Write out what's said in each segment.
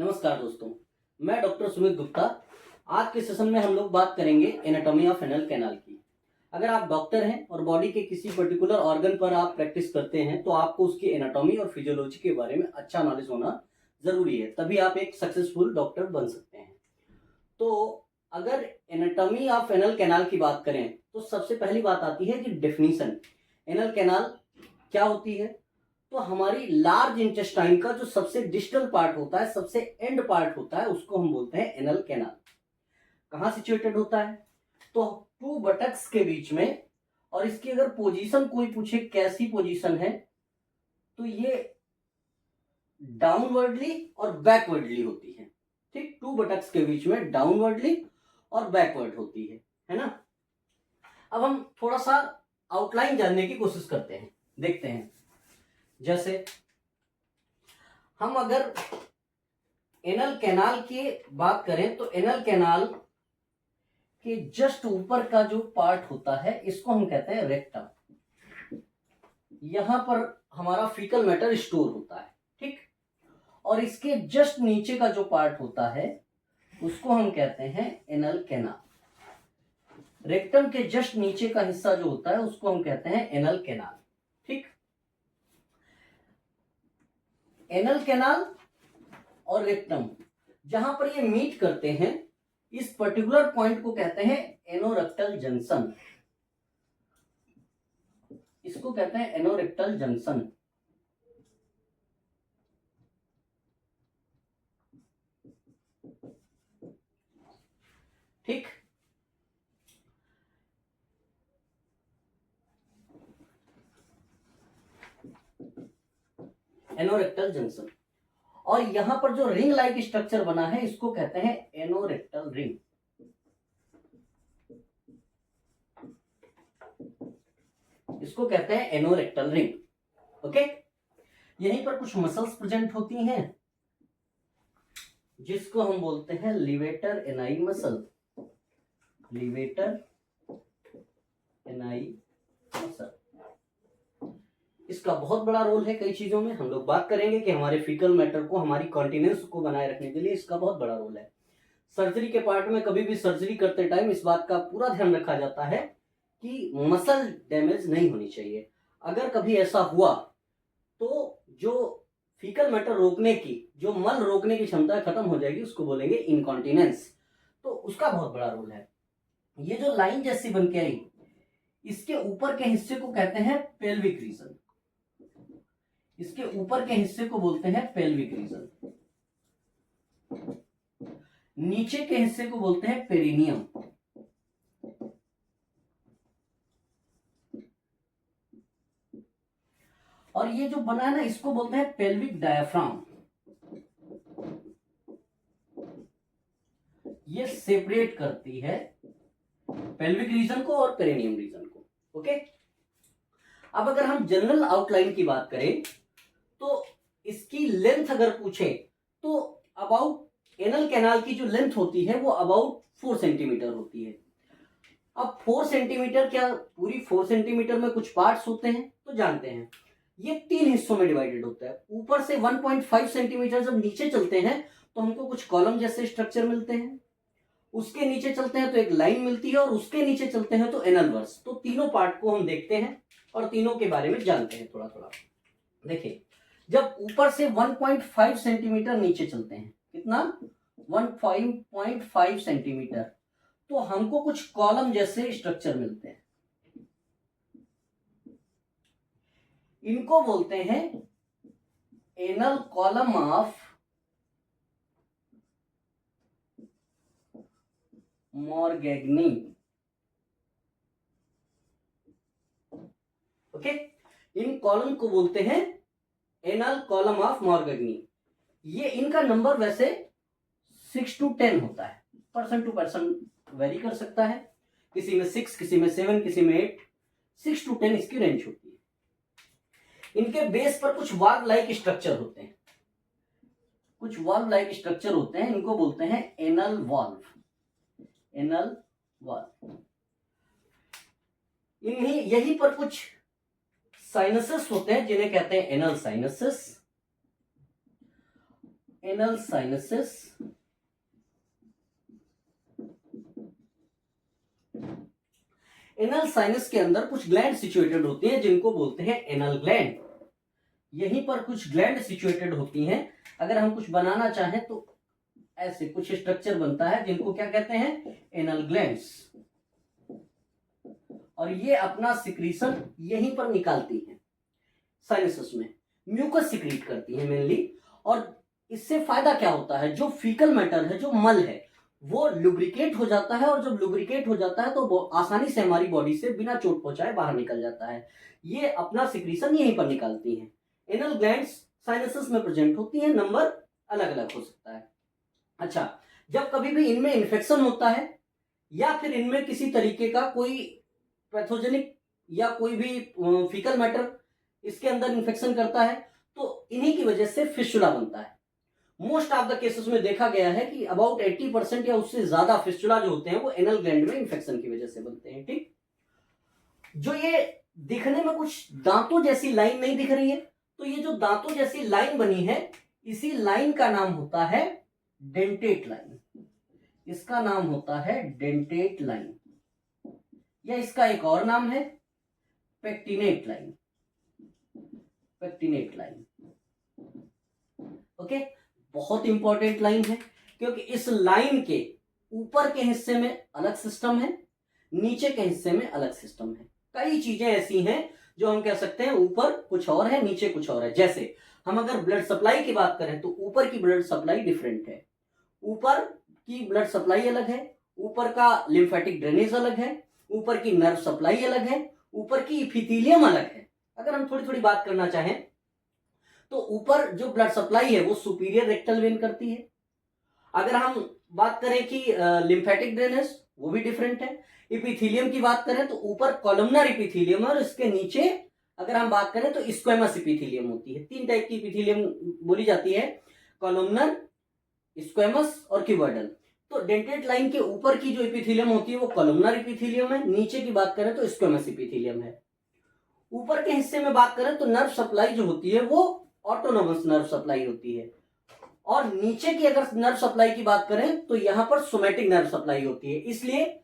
नमस्कार दोस्तों, मैं डॉक्टर सुमित गुप्ता। आज के सेशन में हम लोग बात करेंगे एनाटॉमी ऑफ एनल कैनाल की। अगर आप डॉक्टर हैं और बॉडी के किसी पर्टिकुलर ऑर्गन पर आप प्रैक्टिस करते हैं तो आपको उसकी एनाटॉमी और फिजियोलॉजी के बारे में अच्छा नॉलेज होना जरूरी है, तभी आप एक सक्सेसफुल डॉक्टर बन सकते हैं। तो अगर एनाटॉमी ऑफ एनल कैनाल की बात करें तो सबसे पहली बात आती है कि डेफिनीशन। एनल कैनाल क्या होती है? तो हमारी लार्ज इंटेस्टाइन का जो सबसे डिस्टल पार्ट होता है, सबसे एंड पार्ट होता है, उसको हम बोलते हैं एनल कैनाल। कहाँ सिचुएटेड होता है? तो टू बटक्स के बीच में। और इसकी अगर पोजीशन कोई पूछे कैसी पोजीशन है, तो ये डाउनवर्डली और बैकवर्डली होती है। ठीक, टू बटक्स के बीच में डाउनवर्डली और बैकवर्ड होती है ना। अब हम थोड़ा सा आउटलाइन जानने की कोशिश करते हैं, देखते हैं। जैसे हम अगर एनल कैनाल की बात करें तो एनल कैनाल के जस्ट ऊपर का जो पार्ट होता है इसको हम कहते हैं रेक्टम। यहां पर हमारा फीकल मैटर स्टोर होता है, ठीक। और इसके जस्ट नीचे का जो पार्ट होता है उसको हम कहते हैं एनल कैनाल। रेक्टम के जस्ट नीचे का हिस्सा जो होता है उसको हम कहते हैं एनल कैनाल, ठीक। एनल कैनाल और रेक्टम जहां पर ये मीट करते हैं, इस पर्टिकुलर पॉइंट को कहते हैं एनोरेक्टल जंक्शन। इसको कहते हैं एनोरेक्टल जंक्शन, ठीक। Anorectal junction. और यहां पर जो रिंग लाइक स्ट्रक्चर बना है इसको कहते हैं एनोरेक्टल रिंग। इसको कहते हैं एनोरेक्टल रिंग, ओके। यहीं पर कुछ मसल्स प्रेजेंट होती हैं जिसको हम बोलते हैं लिवेटर एनाई मसल। लिवेटर एनाई मसल, इसका बहुत बड़ा रोल है कई चीजों में। हम लोग बात करेंगे कि हमारे फीकल मैटर को, हमारी कॉन्टिनेंस को बनाए रखने के लिए इसका बहुत बड़ा रोल है। सर्जरी के पार्ट में कभी भी सर्जरी करते टाइम इस बात का पूरा ध्यान रखा जाता है कि मसल डैमेज नहीं होनी चाहिए। अगर कभी ऐसा हुआ तो जो फीकल मैटर रोकने की, जो मल रोकने की क्षमता खत्म हो जाएगी, उसको बोलेंगे इनकॉन्टिनेंस। तो उसका बहुत बड़ा रोल है। ये जो लाइन जैसी बन के आई, इसके ऊपर के हिस्से को कहते हैं पेल्विक रीजन। इसके ऊपर के हिस्से को बोलते हैं पेल्विक रीजन। नीचे के हिस्से को बोलते हैं पेरिनियम। और ये जो बना है ना, इसको बोलते हैं पेल्विक डायाफ्राम। ये सेपरेट करती है पेल्विक रीजन को और पेरिनियम रीजन को, ओके। अब अगर हम जनरल आउटलाइन की बात करें तो इसकी लेंथ अगर पूछे तो अबाउट एनल कैनाल की जो लेंथ होती है वो अबाउट 4 सेंटीमीटर होती है। अब 4 सेंटीमीटर क्या पूरी 4 सेंटीमीटर में कुछ पार्ट्स होते हैं? तो जानते हैं ये 3 हिस्सों में डिवाइडेड होता है। ऊपर से 1.5 सेंटीमीटर जब नीचे चलते हैं तो हमको कुछ कॉलम जैसे स्ट्रक्चर मिलते हैं। उसके नीचे चलते हैं तो एक लाइन मिलती है, और उसके नीचे चलते हैं तो एनल वर्स। तो तीनों पार्ट को हम देखते हैं और तीनों के बारे में जानते हैं थोड़ा थोड़ा। देखिए, जब ऊपर से 1.5 सेंटीमीटर नीचे चलते हैं, कितना? 1.5 सेंटीमीटर, तो हमको कुछ कॉलम जैसे स्ट्रक्चर मिलते हैं। इनको बोलते हैं annual column of mortgagee, okay. इन कॉलम को बोलते हैं एनल कॉलम ऑफ मॉर्गेग्नी। ये इनका नंबर वैसे 6 to 10 होता है, पर्सन टू पर्सन वेरी कर सकता है। किसी में 6, किसी में 7, किसी में 8, 6 to 10 इसकी रेंज होती है। इनके बेस पर कुछ वाल्व लाइक स्ट्रक्चर होते हैं, कुछ वाल्व लाइक स्ट्रक्चर होते हैं, इनको बोलते हैं एनल वाल्व। Anal valve. इन्हीं यहीं पर कुछ साइनसेस होते हैं जिन्हें कहते हैं anal sinuses. Anal sinuses, anal sinus के अंदर कुछ ग्लैंड सिचुएटेड होती हैं जिनको बोलते हैं एनल ग्लैंड। यहीं पर कुछ ग्लैंड सिचुएटेड होती हैं। अगर हम कुछ बनाना चाहें तो ऐसे कुछ स्ट्रक्चर बनता है जिनको क्या कहते हैं, एनल ग्लैंड्स। और ये अपना सिक्रीशन यहीं पर निकालती हैं साइनसेस में, म्यूकस सिक्रीट करती है मेनली। और इससे फायदा क्या होता है, जो फीकल मैटर है, जो मल है, वो लुब्रिकेट हो जाता है। और जब लुब्रिकेट हो जाता है तो वो आसानी से हमारी बॉडी से बिना चोट पहुंचाए बाहर निकल जाता है। ये अपना सिक्रीशन यहीं पर निकालती हैं। एनल ग्लैंड्स साइनसेस में प्रेजेंट होती हैं, नंबर अलग अलग हो सकता है। अच्छा, जब कभी भी इनमें इन्फेक्शन होता है या फिर इनमें किसी तरीके का कोई पैथोजेनिक या कोई भी फीकल मैटर इसके अंदर इन्फेक्शन करता है तो इन्हीं की वजह से फिस्टुला बनता है। मोस्ट ऑफ द केसेस में देखा गया है कि अबाउट 80% या उससे ज्यादा फिस्टुला जो होते हैं वो एनल ग्लैंड में इन्फेक्शन की वजह से बनते हैं। ठीक, जो ये दिखने में कुछ दांतों जैसी लाइन नहीं दिख रही है, तो ये जो दांतों जैसी लाइन बनी है, इसी लाइन का नाम होता है डेंटेट लाइन। इसका नाम होता है डेंटेट लाइन, या इसका एक और नाम है pectinate line. Pectinate line, okay, बहुत इंपॉर्टेंट लाइन है क्योंकि इस लाइन के ऊपर के हिस्से में अलग सिस्टम है, नीचे के हिस्से में अलग सिस्टम है। कई चीजें ऐसी हैं जो हम कह सकते हैं ऊपर कुछ और है, नीचे कुछ और है। जैसे हम अगर ब्लड सप्लाई की बात करें तो ऊपर की ब्लड सप्लाई डिफरेंट है, ऊपर की ब्लड सप्लाई अलग है, ऊपर का लिम्फेटिक ड्रेनेज अलग है, ऊपर की नर्व सप्लाई अलग है, ऊपर की इपिथेलियम अलग है। अगर हम थोड़ी थोड़ी बात करना चाहें तो ऊपर जो ब्लड सप्लाई है वो सुपीरियर रेक्टल वेन करती है। अगर हम बात करें कि लिम्फेटिक ड्रेनेज, वो भी डिफरेंट है। इपिथेलियम की बात करें तो ऊपर कॉलमनर इपिथेलियम और इसके नीचे अगर हम बात करें तो स्क्वेमस इपिथेलियम होती है। तीन टाइप की इपिथेलियम बोली जाती है, कॉलमनर, स्क्वेमस और क्यूबॉइडल। तो डेंटेट लाइन के ऊपर की जो इपिथेलियम होती है वो कॉलमनर इपिथेलियम है, नीचे की बात करें तो स्क्वेमस इपिथेलियम है। ऊपर के हिस्से में बात करें तो नर्व सप्लाई जो होती है वो ऑटोनोमस नर्व सप्लाई होती है, और नीचे की अगर नर्व सप्लाई की बात करें तो यहां पर सोमैटिक नर्व सप्लाई होती है। इसलिए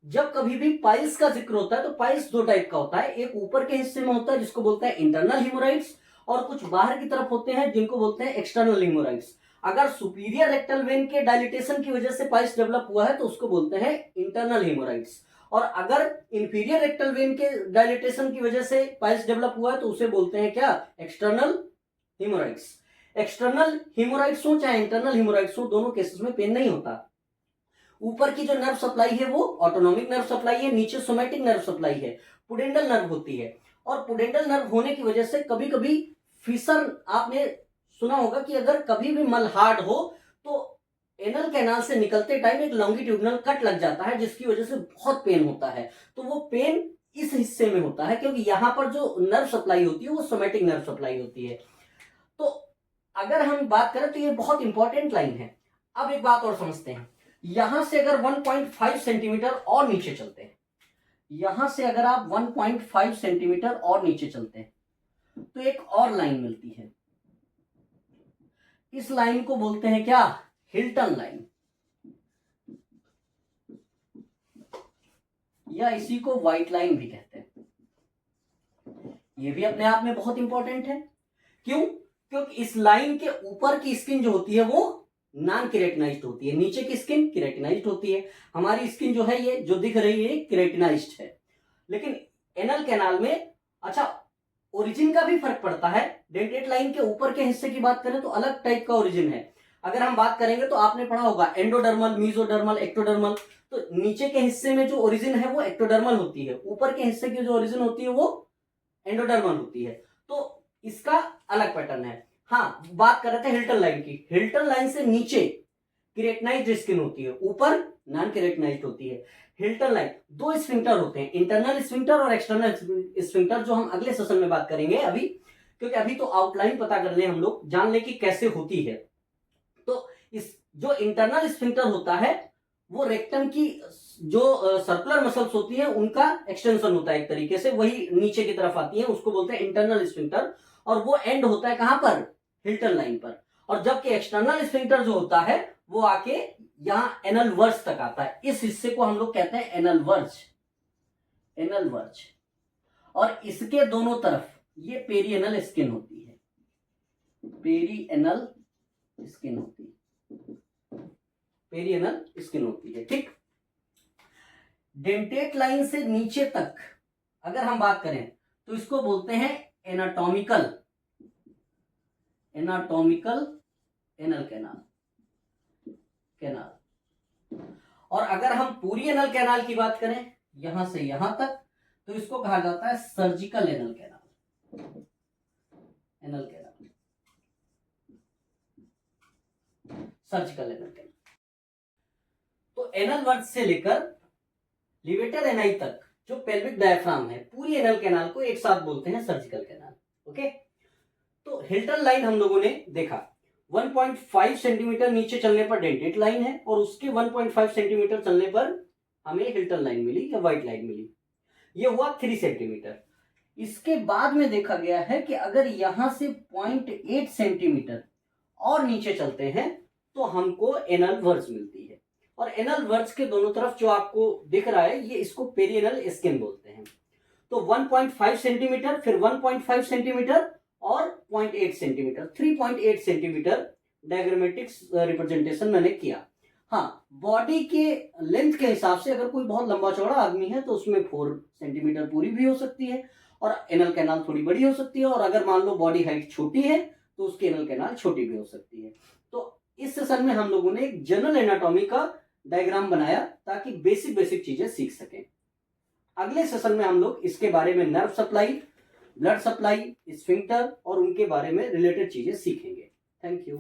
जब कभी भी पाइल्स का जिक्र होता है तो पाइल्स दो टाइप का होता है, एक ऊपर के हिस्से में होता है जिसको बोलते हैं इंटरनल हिमोराइड्स, और कुछ बाहर की तरफ होते हैं जिनको बोलते हैं एक्सटर्नल हिमोराइड्स। अगर सुपीरियर रेक्टल वेन के डायलिटेशन की वजह से पाइल्स डेवलप हुआ है तो उसको बोलते हैं इंटरनल हिमोराइड्स, और अगर इंफीरियर रेक्टल वेन के डायलिटेशन की वजह से पाइल्स डेवलप हुआ है तो उसे बोलते हैं क्या, एक्सटर्नल हिमोराइड्स। एक्सटर्नल हिमोराइड्स हो चाहे इंटरनल हिमोराइड्स हो, दोनों केसेस में पेन नहीं होता। ऊपर की जो नर्व सप्लाई है वो ऑटोनोमिक नर्व सप्लाई है, नीचे सोमैटिक नर्व सप्लाई है, पुडेंडल नर्व होती है। और पुडेंडल नर्व होने की वजह से कभी कभी फिसर, आपने सुना होगा कि अगर कभी भी मल हार्ड हो तो एनल कैनाल से निकलते टाइम एक लॉन्गिट्यूडनल कट लग जाता है जिसकी वजह से बहुत पेन होता है। तो वो पेन इस हिस्से में होता है क्योंकि यहां पर जो नर्व सप्लाई होती है वो सोमैटिक नर्व सप्लाई होती है। तो अगर हम बात करें तो ये बहुत इंपॉर्टेंट लाइन है। अब एक बात और समझते हैं, यहां से अगर 1.5 सेंटीमीटर और नीचे चलते हैं, यहां से अगर आप 1.5 सेंटीमीटर और नीचे चलते हैं तो एक और लाइन मिलती है। इस लाइन को बोलते हैं क्या, हिल्टन लाइन, या इसी को व्हाइट लाइन भी कहते हैं। ये भी अपने आप में बहुत इंपॉर्टेंट है। क्यों? क्योंकि इस लाइन के ऊपर की स्किन जो होती है वो नॉन केराटिनाइज्ड होती है, नीचे की स्किन केराटिनाइज्ड होती है। हमारी स्किन जो है ये जो दिख रही है केराटिनाइज्ड है, लेकिन एनल कैनाल में अच्छा ओरिजिन का भी फर्क पड़ता है। डेंटेट लाइन के ऊपर के हिस्से की बात करें तो अलग टाइप का ओरिजिन है। अगर हम बात करेंगे तो आपने पढ़ा होगा एंडोडर्मल, मीजोडर्मल, एक्टोडर्मल। तो नीचे के हिस्से में जो ओरिजिन है वो एक्टोडर्मल होती है, ऊपर के हिस्से की जो ओरिजिन होती है वो एंडोडर्मल होती है। तो इसका अलग पैटर्न है। हाँ, बात कर रहे थे हिल्टन लाइन की। हिल्टन लाइन से नीचे केराटिनाइज्ड स्किन होती है, ऊपर नॉन केराटिनाइज्ड होती है। हिल्टन लाइन, दो स्फिंक्टर होते हैं, इंटरनल स्फिंक्टर और एक्सटर्नल स्फिंक्टर, जो हम अगले सेशन में बात करेंगे अभी, क्योंकि अभी तो आउटलाइन पता कर ले, हम लोग जान ले कि कैसे होती है। तो इस जो इंटरनल स्फिंक्टर होता है वो रेक्टम की जो सर्कुलर मसल्स होती है उनका एक्सटेंशन होता है एक तरीके से, वही नीचे की तरफ आती है, उसको बोलते हैं इंटरनल स्फिंक्टर, और वो एंड होता है कहां पर, हिल्टन लाइन पर। और जबकि एक्सटर्नल स्फिंक्टर जो होता है वो आके यहां एनल वर्ज तक आता है। इस हिस्से को हम लोग कहते हैं एनल वर्ज, एनल वर्ज। और इसके दोनों तरफ ये पेरिएनल स्किन होती है, पेरिएनल स्किन होती है, पेरिएनल स्किन होती है। ठीक, डेंटेट लाइन से नीचे तक अगर हम बात करें तो इसको बोलते हैं anatomical, anatomical anal canal, canal. और अगर हम पूरी एनल कैनाल की बात करें यहां से यहां तक तो इसको कहा जाता है surgical anal canal, anal canal, surgical anal canal. तो एनल वर्ज से लेकर लिवेटर एनाई तक जो पेल्विक डायफ्राम है, पूरी एनल कैनाल को एक साथ बोलते हैं सर्जिकल कैनाल। ओके, तो हिल्टन लाइन हम लोगों ने देखा 1.5 सेंटीमीटर नीचे चलने पर डेंटेट लाइन है और उसके 1.5 सेंटीमीटर चलने पर हमें हिल्टन लाइन मिली या व्हाइट लाइन मिली। ये हुआ 3 सेंटीमीटर। इसके बाद में देखा गया है कि अगर यहां से 0.8 सेंटीमीटर और नीचे चलते हैं तो हमको एनल वर्ज मिलती है। और एनल वर्ज के दोनों तरफ जो आपको दिख रहा है ये इसको पेरिएनल स्किन बोलते हैं। तो 1.5 सेंटीमीटर, फिर 1.5 सेंटीमीटर और 0.8 सेंटीमीटर, 3.8 सेंटीमीटर डायग्रामेटिक रिप्रेजेंटेशन मैंने किया। हाँ, बॉडी के लेंथ के हिसाब से अगर कोई बहुत लंबा चौड़ा आदमी है तो उसमें 4 सेंटीमीटर पूरी भी हो सकती है और एनल कैनाल थोड़ी बड़ी हो सकती है। और अगर मान लो बॉडी हाइट छोटी है तो उसकी एनल कैनाल छोटी भी हो सकती है। तो इस सेशन में हम लोगों ने एक जनरल एनाटॉमी का डायग्राम बनाया ताकि बेसिक बेसिक चीजें सीख सकें। अगले सेशन में हम लोग इसके बारे में nerve supply, blood supply, sphincter और उनके बारे में रिलेटेड चीजें सीखेंगे। Thank you.